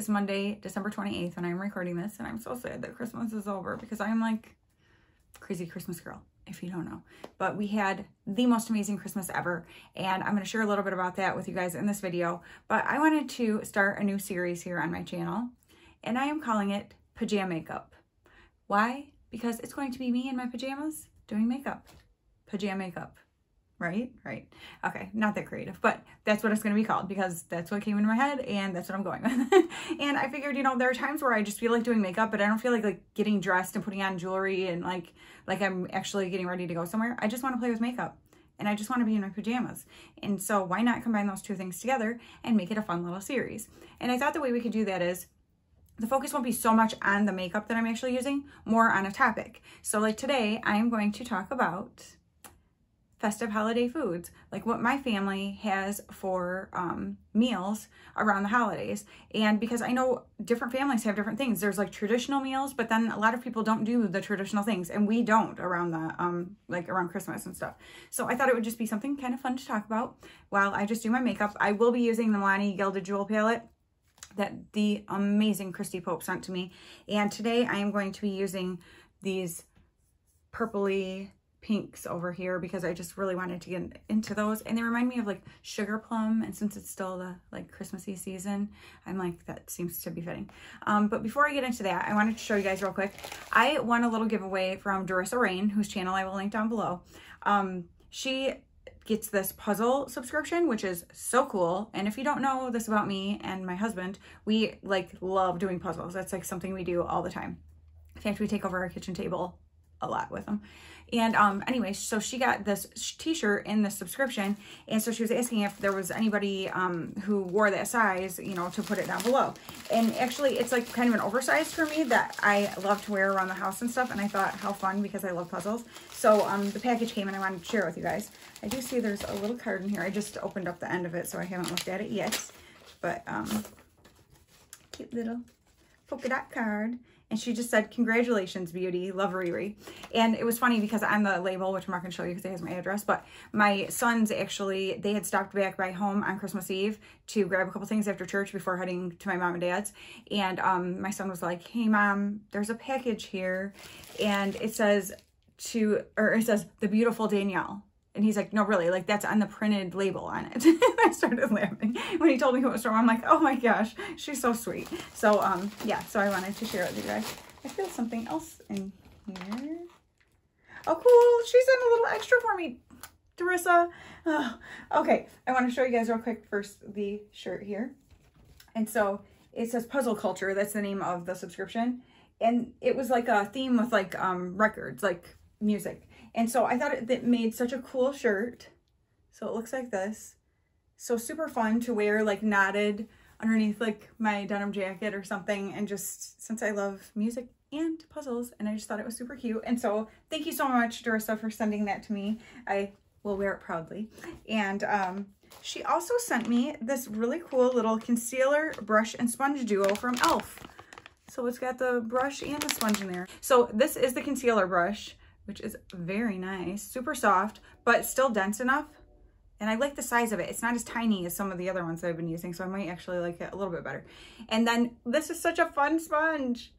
is Monday, December 28th, and I'm recording this, and I'm so sad that Christmas is over because I'm like crazy Christmas girl, if you don't know. But we had the most amazing Christmas ever, and I'm going to share a little bit about that with you guys in this video. But I wanted to start a new series here on my channel, and I am calling it Pajamakeup. Why? Because it's going to be me in my pajamas doing makeup. Pajamakeup. Right? Right. Okay, not that creative, but that's what it's going to be called because that's what came into my head and that's what I'm going with. And I figured, you know, there are times where I just feel like doing makeup, but I don't feel like getting dressed and putting on jewelry and like I'm actually getting ready to go somewhere. I just want to play with makeup and I just want to be in my pajamas. And so why not combine those two things together and make it a fun little series? And I thought the way we could do that is the focus won't be so much on the makeup that I'm actually using, more on a topic. So like today, I am going to talk about festive holiday foods, like what my family has for meals around the holidays. And because I know different families have different things, there's like traditional meals, but then a lot of people don't do the traditional things, and we don't around the like around Christmas and stuff. So I thought it would just be something kind of fun to talk about while I just do my makeup. I will be using the Milani Gilded Jewel Palette that the amazing Christy Pope sent to me, and today I am going to be using these purpley pinks over here because I just really wanted to get into those, and they remind me of like sugar plum, and since it's still the like Christmassy season, I'm like, that seems to be fitting. But before I get into that, I wanted to show you guys real quick. I won a little giveaway from Darissa Rain, whose channel I will link down below. She gets this puzzle subscription, which is so cool. And if you don't know this about me and my husband, we like love doing puzzles. That's like something we do all the time. In fact, we take over our kitchen table a lot with them. And anyway, so she got this t-shirt in the subscription, and so she was asking if there was anybody who wore that size, you know, to put it down below. And actually it's like kind of an oversized for me that I love to wear around the house and stuff, and I thought how fun because I love puzzles. So the package came and I wanted to share it with you guys. I do see there's a little card in here. I just opened up the end of it, so I haven't looked at it yet, but cute little polka dot card. And she just said, "Congratulations, beauty, love Riri." And it was funny because on the label, which I'm not going to show you because it has my address, but my sons actually, they had stopped back by home on Christmas Eve to grab a couple things after church before heading to my mom and dad's. And my son was like, "Hey mom, there's a package here." And it says "The beautiful Danielle." And he's like, "No, really, like that's on the printed label on it." I started laughing when he told me who it was from. I'm like, oh my gosh, she's so sweet. So yeah, so I wanted to share it with you guys. I feel something else in here. Oh cool, she sent a little extra for me, Darissa. Oh, okay, I want to show you guys real quick first the shirt here. And so it says Puzzle Culture. That's the name of the subscription. And it was like a theme with like records, like music. And so I thought it made such a cool shirt. So it looks like this. So super fun to wear like knotted underneath like my denim jacket or something. And just since I love music and puzzles, and I just thought it was super cute. And so thank you so much, Darissa, for sending that to me. I will wear it proudly. And she also sent me this really cool little concealer brush and sponge duo from e.l.f. So it's got the brush and the sponge in there. So this is the concealer brush, which is very nice, super soft, but still dense enough. And I like the size of it. It's not as tiny as some of the other ones that I've been using, so I might actually like it a little bit better. And then this is such a fun sponge.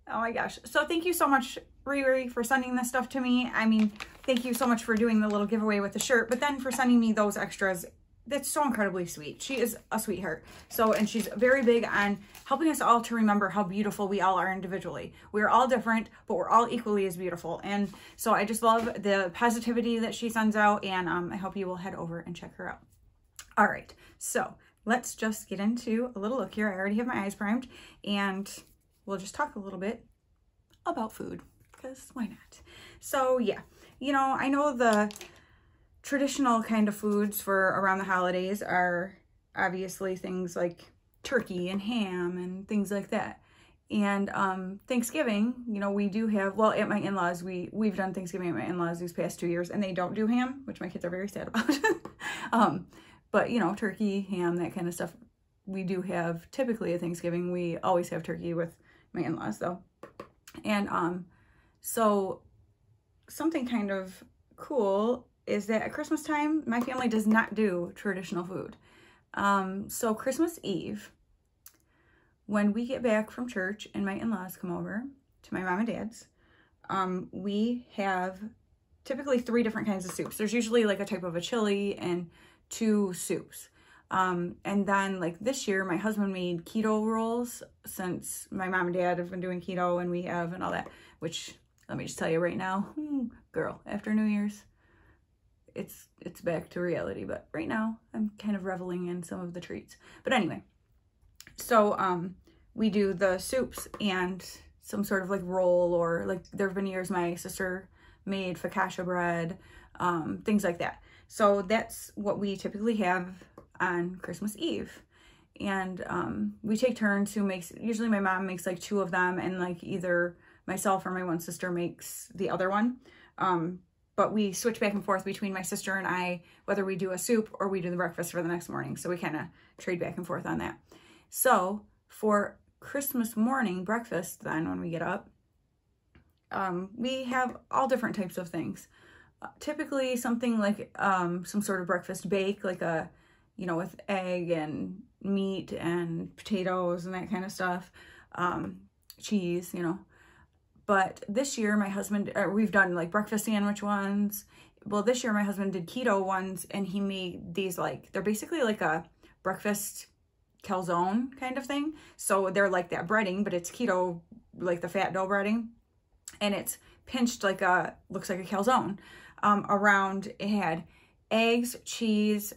Oh my gosh. So thank you so much, Riri, for sending this stuff to me. I mean, thank you so much for doing the little giveaway with the shirt, but then for sending me those extras. That's so incredibly sweet. She is a sweetheart. So, and she's very big on helping us all to remember how beautiful we all are individually. We're all different, but we're all equally as beautiful. And so I just love the positivity that she sends out, and I hope you will head over and check her out. All right, so let's just get into a little look here. I already have my eyes primed, and we'll just talk a little bit about food, because why not? So yeah, you know, I know the traditional kind of foods for around the holidays are obviously things like turkey and ham and things like that. And Thanksgiving, you know, we do have, well, at my in-laws, we've done Thanksgiving at my in-laws these past 2 years, and they don't do ham, which my kids are very sad about. But you know, turkey, ham, that kind of stuff we do have typically at Thanksgiving. We always have turkey with my in-laws though. And so something kind of cool is that at Christmas time, my family does not do traditional food. So Christmas Eve, when we get back from church and my in-laws come over to my mom and dad's, we have typically 3 different kinds of soups. There's usually like a type of a chili and 2 soups. And then like this year, my husband made keto rolls, since my mom and dad have been doing keto and we have and all that, which let me just tell you right now, girl, after New Year's, it's back to reality. But right now I'm kind of reveling in some of the treats. But anyway, so we do the soups and some sort of like roll, or like there have been years my sister made focaccia bread, things like that. So that's what we typically have on Christmas Eve. And we take turns who makes, usually my mom makes like 2 of them, and like either myself or my one sister makes the other one. But we switch back and forth between my sister and I, whether we do a soup or we do the breakfast for the next morning. So we kind of trade back and forth on that. So for Christmas morning breakfast, then when we get up, we have all different types of things. Typically something like some sort of breakfast bake, like a, you know, with egg and meat and potatoes and that kind of stuff, cheese, you know. But this year my husband, we've done like breakfast sandwich ones. Well, this year my husband did keto ones, and he made these, like, they're basically like a breakfast calzone kind of thing. So they're like that breading, but it's keto, like the fat dough breading. And it's pinched like a, looks like a calzone. Around, it had eggs, cheese,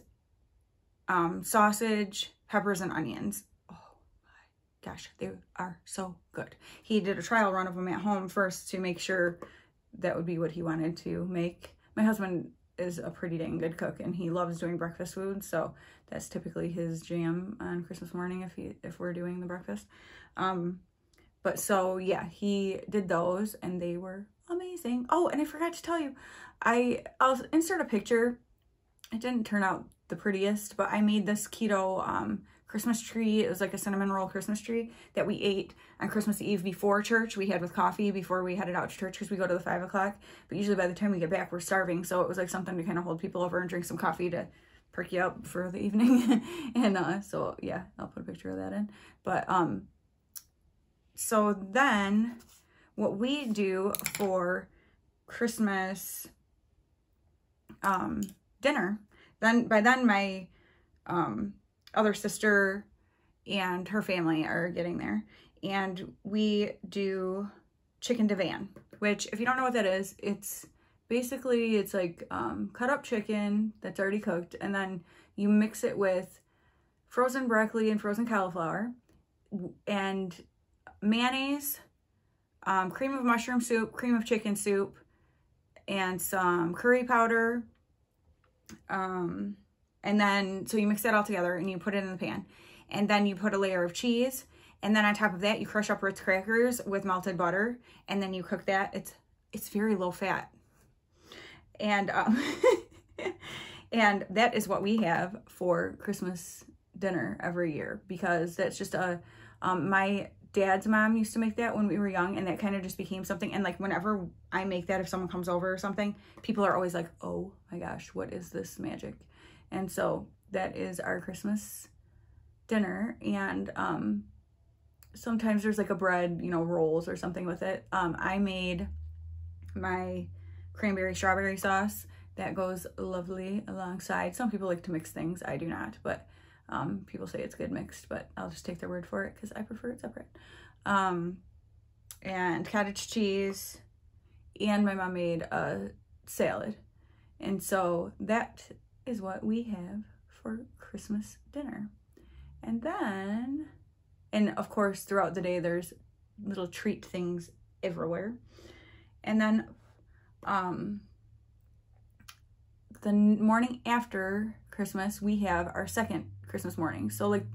sausage, peppers, and onions. Oh my gosh, they are so good. He did a trial run of them at home first to make sure that would be what he wanted to make. My husband is a pretty dang good cook, and he loves doing breakfast food, so that's typically his jam on Christmas morning if we're doing the breakfast. But so yeah, he did those and they were amazing. Oh, and I forgot to tell you, I'll insert a picture. It didn't turn out the prettiest, but I made this keto Christmas tree. It was like a cinnamon roll Christmas tree that we ate on Christmas Eve before church. We had with coffee before we headed out to church, because we go to the 5 o'clock. But usually by the time we get back, we're starving. So it was like something to kind of hold people over and drink some coffee to perk you up for the evening. And so yeah, I'll put a picture of that in. But so then what we do for Christmas dinner, by then my other sister and her family are getting there, and we do chicken divan, which, if you don't know what that is, it's basically, it's like cut up chicken that's already cooked, and then you mix it with frozen broccoli and frozen cauliflower and mayonnaise, cream of mushroom soup, cream of chicken soup, and some curry powder. And then, so you mix that all together and you put it in the pan, and then you put a layer of cheese, and then on top of that you crush up Ritz crackers with melted butter, and then you cook that. It's very low fat, and and that is what we have for Christmas dinner every year, because that's just a my dad's mom used to make that when we were young, and that kind of just became something. And like whenever I make that, if someone comes over or something, people are always like, oh my gosh, what is this magic? And so that is our Christmas dinner. And sometimes there's like a bread, you know, rolls or something with it. I made my cranberry strawberry sauce that goes lovely alongside. Some people like to mix things, I do not, but people say it's good mixed, but I'll just take their word for it because I prefer it separate. And cottage cheese, and my mom made a salad. And so that is what we have for Christmas dinner. And then, and of course throughout the day there's little treat things everywhere. And then the morning after Christmas, we have our second Christmas morning. So like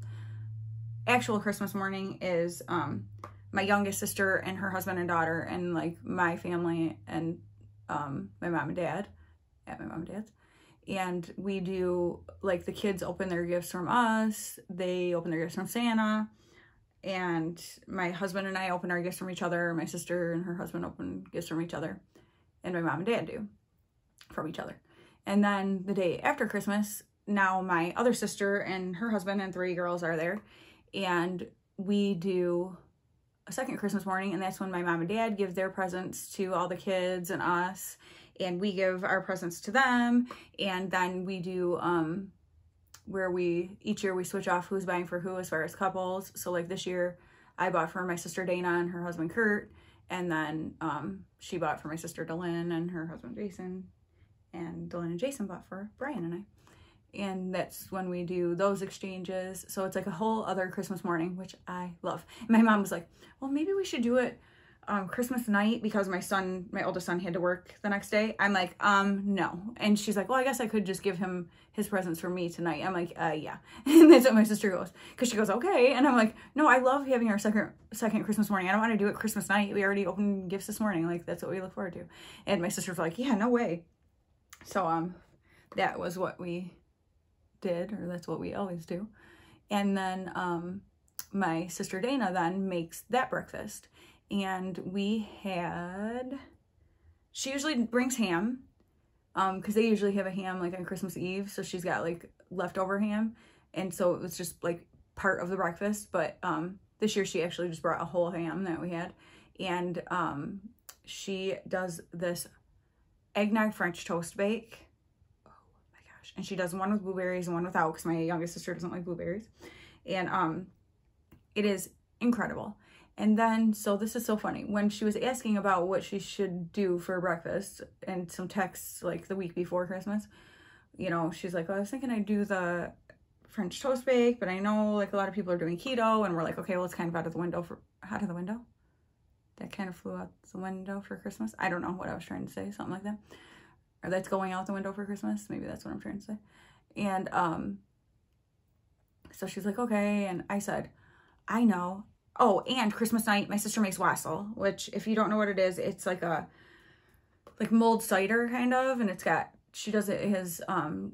actual Christmas morning is my youngest sister and her husband and daughter, and like my family and my mom and dad at my mom and dad's. And we do, like, the kids open their gifts from us, they open their gifts from Santa, and my husband and I open our gifts from each other, my sister and her husband open gifts from each other, and my mom and dad do from each other. And then the day after Christmas, now my other sister and her husband and 3 girls are there, and we do a second Christmas morning, and that's when my mom and dad give their presents to all the kids and us, and we give our presents to them. And then we do where each year we switch off who's buying for who as far as couples. So like this year I bought for my sister Dana and her husband Kurt, and then she bought for my sister Dylan and her husband Jason, and Dylan and Jason bought for Brian and I. And that's when we do those exchanges. So it's like a whole other Christmas morning, which I love. And my mom was like, well, maybe we should do it Christmas night, because my oldest son had to work the next day. I'm like, no. And she's like, well, I guess I could just give him his presents for me tonight. I'm like, yeah. And that's what my sister goes, because she goes, okay. And I'm like, no, I love having our second Christmas morning. I don't want to do it Christmas night. We already opened gifts this morning. Like, that's what we look forward to. And my sister's like, yeah, no way. So that was what we did, or that's what we always do. And then my sister Dana then makes that breakfast, and she usually brings ham, because they usually have a ham like on Christmas Eve, so she's got like leftover ham, and so it was just like part of the breakfast. But this year she actually just brought a whole ham that we had, and she does this eggnog French toast bake. And she does one with blueberries and one without, because my youngest sister doesn't like blueberries. And it is incredible. And then, so this is so funny. When she was asking about what she should do for breakfast, and some texts like the week before Christmas, you know, she's like, well, I was thinking I'd do the French toast bake, but I know like a lot of people are doing keto. And we're like, okay, well, it's kind of out of the window. That kind of flew out the window for Christmas. I don't know what I was trying to say, something like that. Or that's going out the window for Christmas. Maybe that's what I'm trying to say. And so she's like, okay. And I said, I know. Oh, and Christmas night, my sister makes wassail, which if you don't know what it is, it's like a mulled cider kind of. And she does it as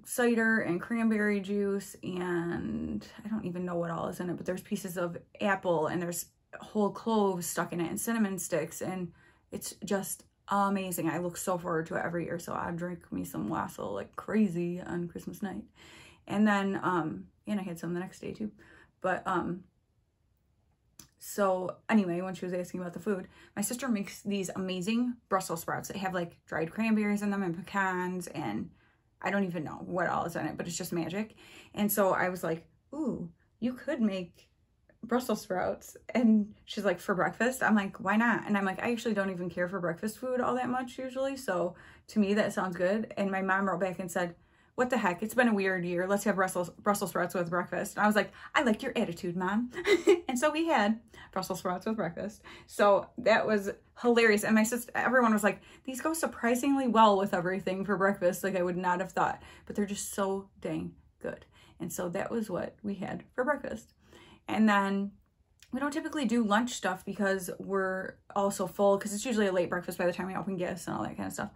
cider and cranberry juice, and I don't even know what all is in it, but there's pieces of apple, and there's whole cloves stuck in it, and cinnamon sticks, and it's just amazing. I look so forward to it every year. So I drink me some wassail like crazy on Christmas night. And then and I had some the next day too. But so anyway, when she was asking about the food, my sister makes these amazing Brussels sprouts that have like dried cranberries in them and pecans, and I don't even know what all is in it, but it's just magic. And so I was like, ooh, you could make Brussels sprouts. And she's like, for breakfast? I'm like, why not? And I'm like, I actually don't even care for breakfast food all that much usually, so to me that sounds good. And my mom wrote back and said, what the heck, it's been a weird year, let's have Brussels sprouts with breakfast. And I was like, I like your attitude, Mom. And so we had Brussels sprouts with breakfast. So that was hilarious. And my sister, everyone was like, these go surprisingly well with everything for breakfast. Like, I would not have thought, but they're just so dang good. And so that was what we had for breakfast. And then we don't typically do lunch stuff because we're all so full, because it's usually a late breakfast by the time we open gifts and all that kind of stuff.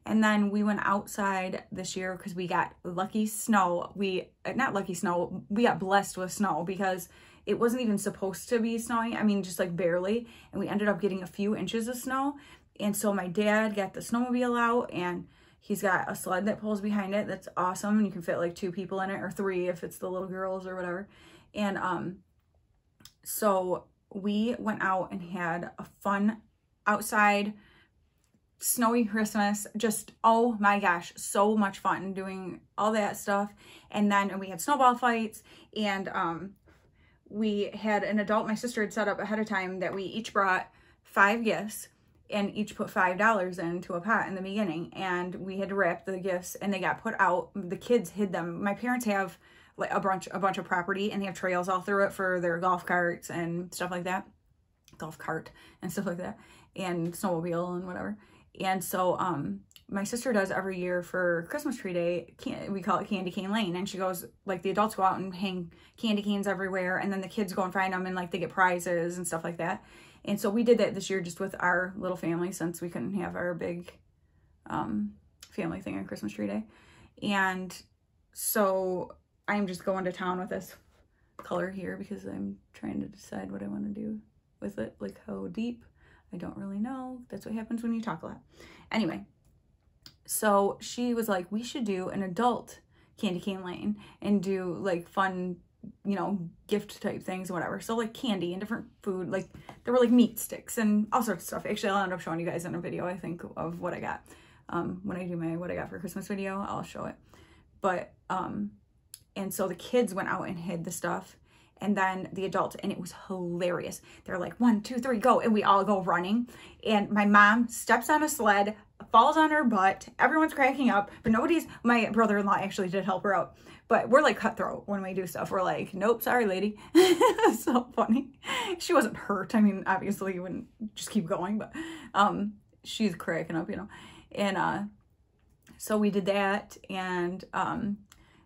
And then we went outside this year because we got lucky snow. We got blessed with snow, because it wasn't even supposed to be snowing. I mean, just like barely. And we ended up getting a few inches of snow. And so my dad got the snowmobile out, and he's got a sled that pulls behind it. That's awesome. And you can fit like 2 people in it, or 3 if it's the little girls or whatever. And so we went out and had a fun outside snowy Christmas. Just, oh my gosh, so much fun doing all that stuff. And then we had snowball fights, and we had an adult, my sister had set up ahead of time that we each brought 5 gifts, and each put $5 into a pot in the beginning, and we had to wrap the gifts, and they got put out. The kids hid them. My parents have like a bunch of property, and they have trails all through it for their golf carts and stuff like that. Golf cart and stuff like that, and snowmobile and whatever. And so my sister does every year for Christmas tree day, we call it Candy Cane Lane, and she goes, like, the adults go out and hang candy canes everywhere, and then the kids go and find them, and like they get prizes and stuff like that. And so we did that this year just with our little family, since we couldn't have our big family thing on Christmas tree day. And so I'm just going to town with this color here because I'm trying to decide what I want to do with it, like how deep. I don't really know. That's what happens when you talk a lot. Anyway, so she was like, we should do an adult Candy Cane Lane and do like fun you know, gift type things, whatever. So like candy and different food, like there were like meat sticks and all sorts of stuff. Actually, I'll end up showing you guys in a video, I think, of what I got. When I do my what I got for Christmas video, I'll show it. But, and so the kids went out and hid the stuff, and then the adults, and it was hilarious. They're like, 1, 2, 3, go. And we all go running. And my mom steps on a sled, falls on her butt. Everyone's cracking up, but my brother-in-law actually did help her out. But we're like cutthroat when we do stuff. We're like, nope, sorry, lady. It's so funny. She wasn't hurt. I mean, obviously you wouldn't just keep going, but she's cracking up, you know. And so we did that. And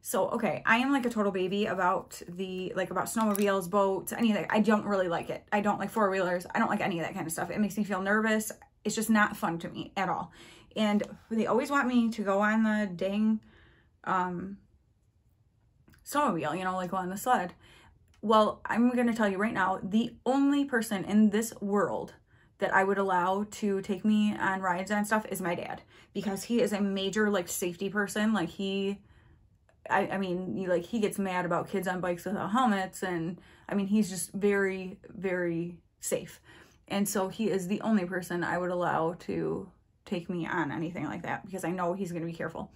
so, okay, I am like a total baby about about snowmobiles, boats, any of that. I don't really like it. I don't like four-wheelers. I don't like any of that kind of stuff. It makes me feel nervous. It's just not fun to me at all. And they always want me to go on the dang snowmobile, you know, like go on the sled. Well, I'm going to tell you right now, the only person in this world that I would allow to take me on rides and stuff is my dad, because he is a major like safety person. Like I mean, he gets mad about kids on bikes without helmets, and I mean, he's just very, very safe. And so he is the only person I would allow to take me on anything like that, because I know he's going to be careful.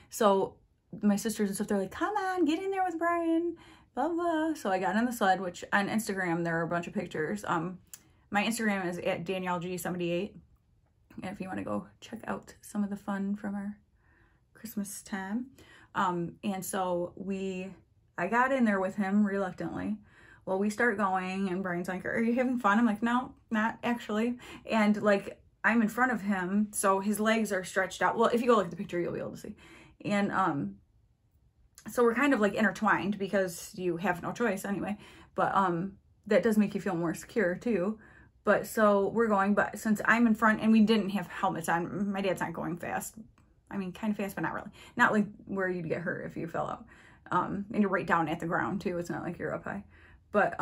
So my sisters and stuff, they're like, come on, get in there with Brian, blah, blah. So I got on the sled, which on Instagram, there are a bunch of pictures. My Instagram is at DanielleG78. And if you want to go check out some of the fun from our Christmas time. And so I got in there with him reluctantly. Well, we start going, and Brian's like, are you having fun? I'm like, no, not actually. And like, I'm in front of him, so his legs are stretched out. Well, if you go look at the picture, you'll be able to see. And so we're kind of like intertwined, because you have no choice anyway. But that does make you feel more secure too. But so we're going, but since I'm in front and we didn't have helmets on, my dad's not going fast. I mean, kind of fast, but not really. Not like where you'd get hurt if you fell out. And you're right down at the ground too. It's not like you're up high. But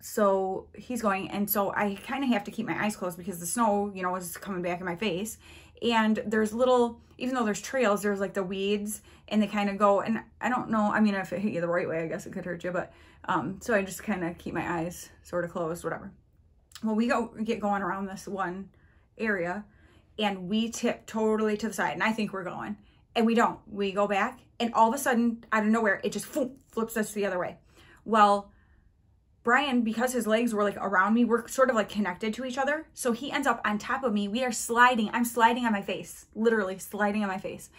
so he's going, and so I kind of have to keep my eyes closed, because the snow, you know, is coming back in my face. And there's even though there's trails, there's like the weeds, and they kind of go, and I don't know, I mean, if it hit you the right way, I guess it could hurt you, but so I just kind of keep my eyes sort of closed, whatever. Well, we get going around this one area, and we tip totally to the side, and I think we're going, and we don't. We go back, and all of a sudden, out of nowhere, it just flips us the other way. Well, Brian, because his legs were like around me, we're sort of like connected to each other. So he ends up on top of me. We are sliding. I'm sliding on my face, literally sliding on my face,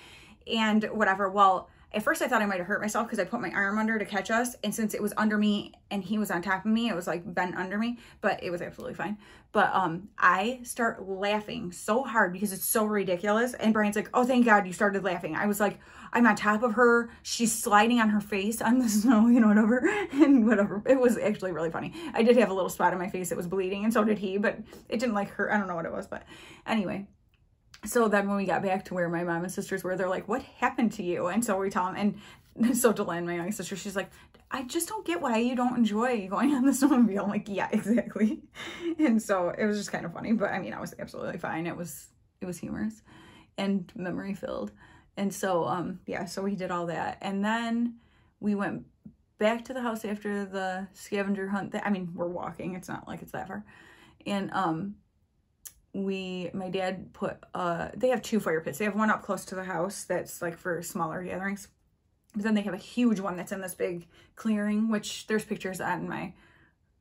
and whatever. Well, at first I thought I might have hurt myself, because I put my arm under to catch us. And since it was under me and he was on top of me, it was like bent under me, but it was absolutely fine. But I start laughing so hard because it's so ridiculous. And Brian's like, oh, thank God you started laughing. I was like, I'm on top of her. She's sliding on her face on the snow, you know, whatever. And whatever. It was actually really funny. I did have a little spot on my face that was bleeding, and so did he, but it didn't like hurt. I don't know what it was, but anyway. So then when we got back to where my mom and sisters were, they're like, what happened to you? And so we tell them, and so Delanne, my young sister, she's like, I just don't get why you don't enjoy going on the snowmobile. I'm like, yeah, exactly. And so it was just kind of funny, but I mean, I was absolutely fine. It was humorous and memory filled. And so, yeah, so we did all that. And then we went back to the house after the scavenger hunt. I mean, we're walking. It's not like it's that far. And, my dad put, they have 2 fire pits. They have one up close to the house that's like for smaller gatherings. But then they have a huge one that's in this big clearing, which there's pictures on my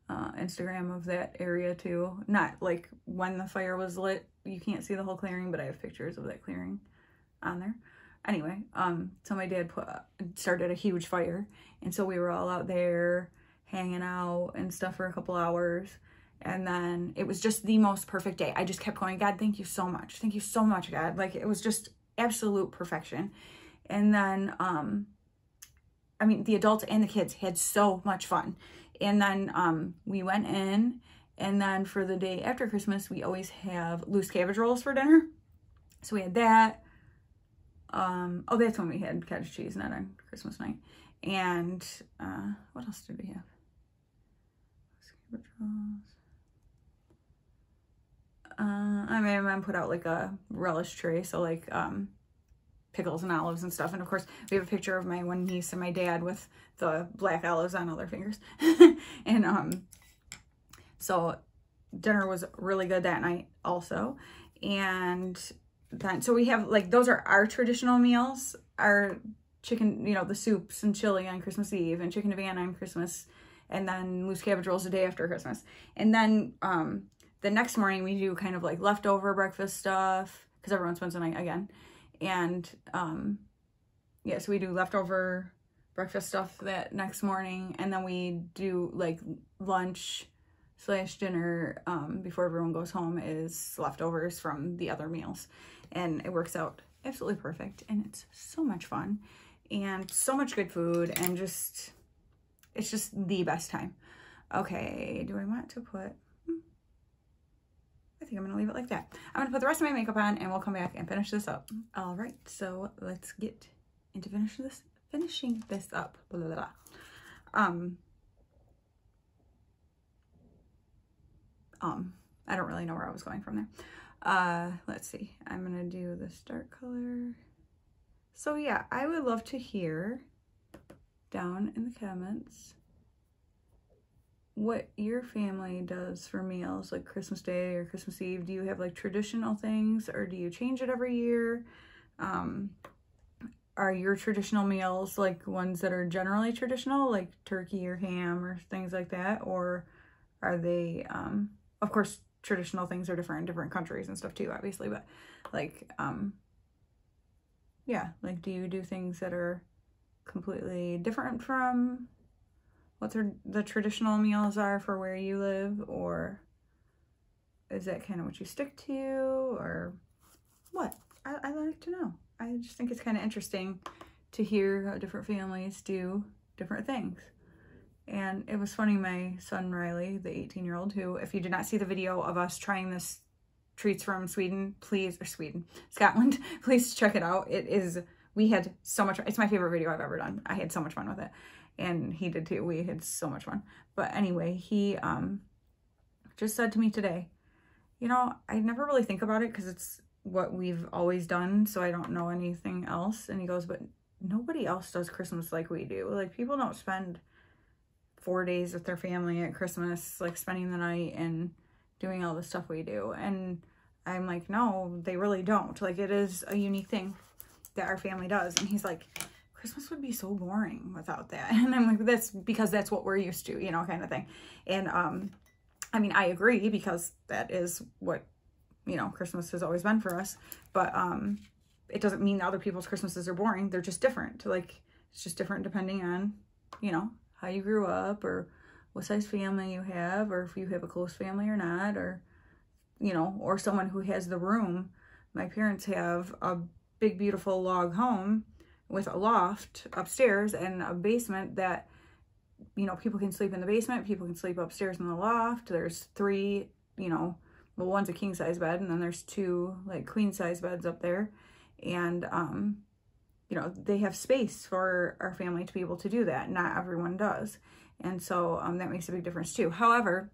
Instagram of that area too. Not like when the fire was lit, you can't see the whole clearing, but I have pictures of that clearing on there. Anyway, so my dad started a huge fire, and so we were all out there hanging out and stuff for a couple hours. And then it was just the most perfect day. I just kept going, God, thank you so much. Thank you so much, God. Like, it was just absolute perfection. And then, I mean, the adults and the kids had so much fun. And then we went in, and then for the day after Christmas, we always have loose cabbage rolls for dinner. So we had that. Oh, that's when we had cottage cheese, not on Christmas night. And what else did we have? Cabbage rolls. I mean, my mom put out like a relish tray, so like pickles and olives and stuff. And of course, we have a picture of my one niece and my dad with the black olives on all their fingers. And so dinner was really good that night also. And then, so we have like, those are our traditional meals, our chicken, you know, the soups and chili on Christmas Eve, and chicken Havana on Christmas, and then loose cabbage rolls the day after Christmas. And then the next morning we do kind of like leftover breakfast stuff, because everyone spends the night again. And yeah, so we do leftover breakfast stuff that next morning, and then we do like lunch / dinner before everyone goes home is leftovers from the other meals. And it works out absolutely perfect, and it's so much fun and so much good food, and just, it's just the best time. Okay, do I want to put, I think I'm gonna leave it like that. I'm gonna put the rest of my makeup on and we'll come back and finish this up. All right, so let's get into finishing this up. Blah, blah, blah. I don't really know where I was going from there. Let's see. I'm gonna do this dark color. So yeah, I would love to hear down in the comments what your family does for meals, like Christmas Day or Christmas Eve. Do you have like traditional things, or do you change it every year? Are your traditional meals like ones that are generally traditional, like turkey or ham or things like that? Or are they, of course, traditional things are different in different countries and stuff too, obviously, but like, yeah, like, do you do things that are completely different from what the traditional meals are for where you live? Or is that kind of what you stick to, or what? I like to know. I just think it's kind of interesting to hear how different families do different things. And it was funny, my son Riley, the 18-year-old, who, if you did not see the video of us trying this treats from Scotland, please check it out. It is, we had so much, it's my favorite video I've ever done. I had so much fun with it. And he did too. We had so much fun. But anyway, he just said to me today, you know, I never really think about it because it's what we've always done, so I don't know anything else. And he goes, but nobody else does Christmas like we do. Like, people don't spend 4 days with their family at Christmas, like spending the night and doing all the stuff we do. And I'm like, no, they really don't. Like, it is a unique thing that our family does. And he's like, Christmas would be so boring without that. And I'm like, that's because that's what we're used to, you know, kind of thing. And I mean, I agree, because that is what, you know, Christmas has always been for us. But it doesn't mean other people's Christmases are boring. They're just different. Like, it's just different depending on, you know, how you grew up, or what size family you have, or if you have a close family or not, or, you know, or someone who has the room. My parents have a big, beautiful log home with a loft upstairs and a basement that, you know, people can sleep in the basement, people can sleep upstairs in the loft. There's 3, you know, well, one's a king size bed, and then there's 2 like queen size beds up there. And, you know, they have space for our family to be able to do that. Not everyone does. And so that makes a big difference too. However,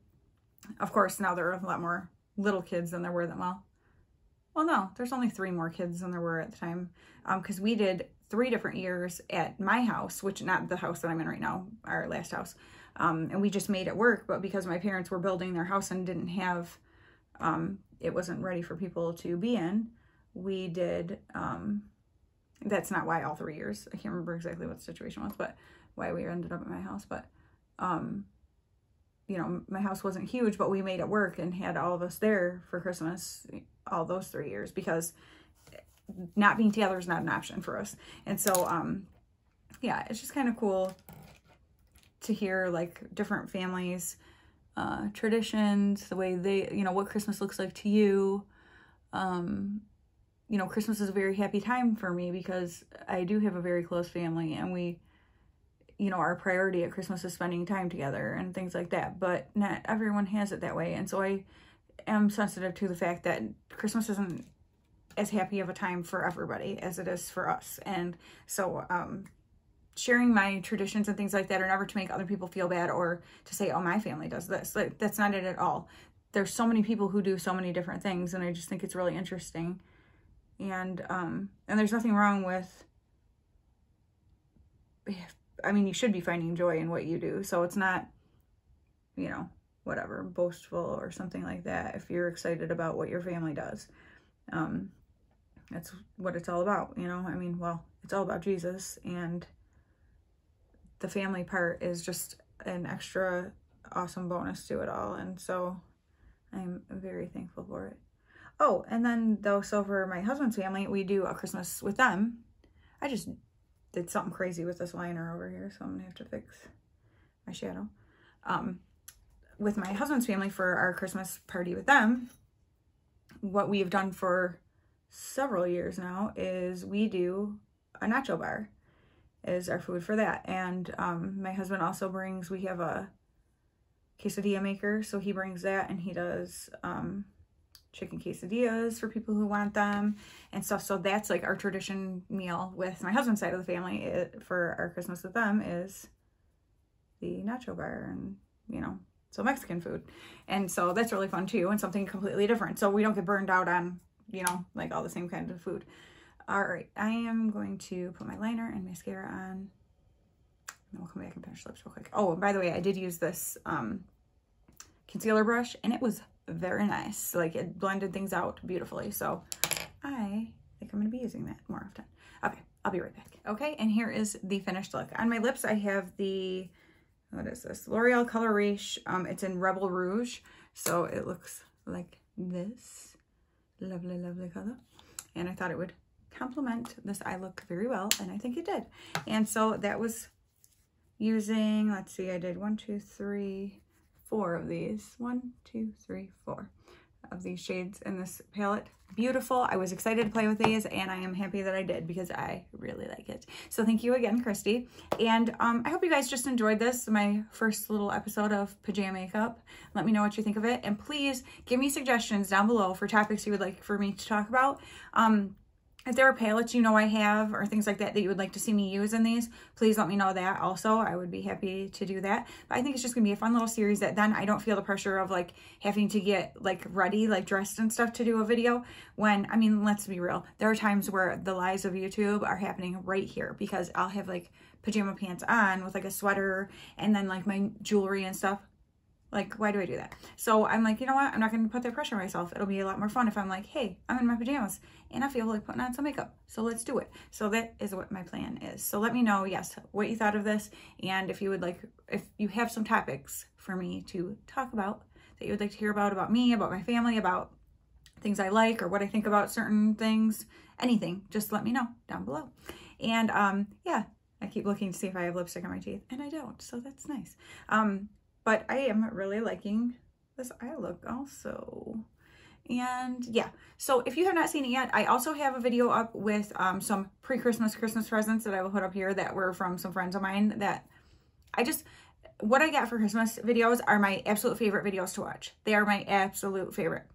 of course, now there are a lot more little kids than there were then. Well, no, there's only 3 more kids than there were at the time. Because we did 3 different years at my house, which, not the house that I'm in right now, our last house. And we just made it work. But because my parents were building their house and didn't have, it wasn't ready for people to be in, we did, that's not why all 3 years. I can't remember exactly what the situation was, but why we ended up at my house. But, you know, my house wasn't huge, but we made it work and had all of us there for Christmas all those 3 years, because not being together is not an option for us. And so, yeah, it's just kind of cool to hear like different families, traditions, the way they, you know, what Christmas looks like to you. You know, Christmas is a very happy time for me because I do have a very close family, and we, you know, our priority at Christmas is spending time together and things like that, but not everyone has it that way. And so I am sensitive to the fact that Christmas isn't as happy of a time for everybody as it is for us. And so, sharing my traditions and things like that are never to make other people feel bad or to say, oh, my family does this. Like, that's not it at all. There's so many people who do so many different things, and I just think it's really interesting And there's nothing wrong with, I mean, you should be finding joy in what you do. So it's not, you know, whatever, boastful or something like that. If you're excited about what your family does, that's what it's all about, you know. I mean, well, it's all about Jesus, and the family part is just an extra awesome bonus to it all. And so I'm very thankful for it. Oh, and then though, so for my husband's family, we do a Christmas with them. I just did something crazy with this liner over here, so I'm gonna have to fix my shadow. With my husband's family, for our Christmas party with them, what we've done for several years now is we do a nacho bar is our food for that. And my husband also brings, we have a quesadilla maker, so he brings that, and he does chicken quesadillas for people who want them and stuff. So that's like our tradition meal with my husband's side of the family. For our Christmas with them is the nacho bar, and, you know, so Mexican food. And so that's really fun too, and something completely different. So we don't get burned out on, you know, like all the same kind of food. All right, I am going to put my liner and mascara on, and then we'll come back and finish lips real quick. Oh, and by the way, I did use this concealer brush, and it was very nice. Like, it blended things out beautifully. So I think I'm going to be using that more often. Okay, I'll be right back. Okay, and here is the finished look. On my lips, I have the, what is this? L'Oreal Color Riche. It's in Rebel Rouge. So it looks like this. Lovely, lovely color. And I thought it would complement this eye look very well, and I think it did. And so that was using, let's see, I did 1, 2, 3, 4 of these. 1, 2, 3, 4 of these shades in this palette. Beautiful. I was excited to play with these, and I am happy that I did because I really like it. So thank you again, Christy. And I hope you guys just enjoyed this, my first little episode of Pajamakeup. Let me know what you think of it, and please give me suggestions down below for topics you would like for me to talk about. If there are palettes you know I have or things like that that you would like to see me use in these, please let me know that also. I would be happy to do that. But I think it's just gonna be a fun little series that then I don't feel the pressure of like having to get like ready, like dressed and stuff to do a video when, I mean, let's be real. There are times where the lives of YouTube are happening right here because I'll have like pajama pants on with like a sweater and then like my jewelry and stuff. Like, why do I do that? So I'm like, you know what? I'm not going to put that pressure on myself. It'll be a lot more fun if I'm like, hey, I'm in my pajamas and I feel like putting on some makeup. So let's do it. So that is what my plan is. So let me know, yes, what you thought of this. And if you would like, if you have some topics for me to talk about that you would like to hear about me, about my family, about things I like or what I think about certain things, anything, just let me know down below. And yeah, I keep looking to see if I have lipstick on my teeth and I don't. So that's nice. But I am really liking this eye look also. And yeah, so if you have not seen it yet, I also have a video up with some pre-Christmas Christmas presents that I will put up here that were from some friends of mine that what I got for Christmas videos are my absolute favorite videos to watch. They are my absolute favorite.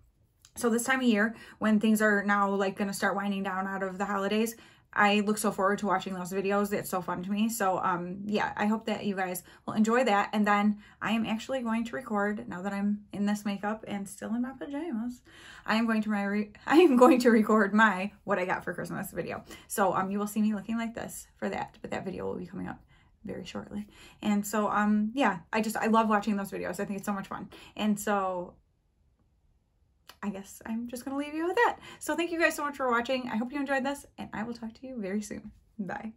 So this time of year, when things are now like going to start winding down out of the holidays, I look so forward to watching those videos. It's so fun to me. So yeah, I hope that you guys will enjoy that. And then I am actually going to record, now that I'm in this makeup and still in my pajamas, I am going to record my what I got for Christmas video. So you will see me looking like this for that, but that video will be coming up very shortly. And so yeah, I love watching those videos. I think it's so much fun. And so I guess I'm just going to leave you with that. So thank you guys so much for watching. I hope you enjoyed this, and I will talk to you very soon. Bye.